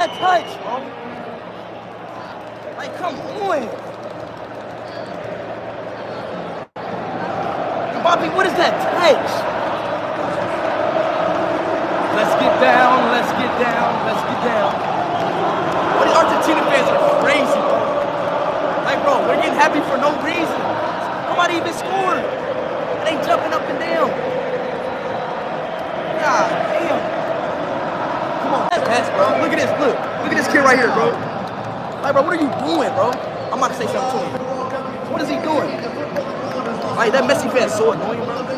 That touch, bro. Like, come on. Bobby, what is that touch? Let's get down, let's get down, let's get down. Well, the Argentina fans are crazy, bro. Like, bro, we're getting happy for no reason. Nobody even scored. And they jumping up and down. God damn. Come on, pass, bro. Look at this, look. Look at this kid right here, bro. Like, bro, what are you doing, bro? I'm about to say something to him. What is he doing? Like, that Messi fan is so annoying, bro.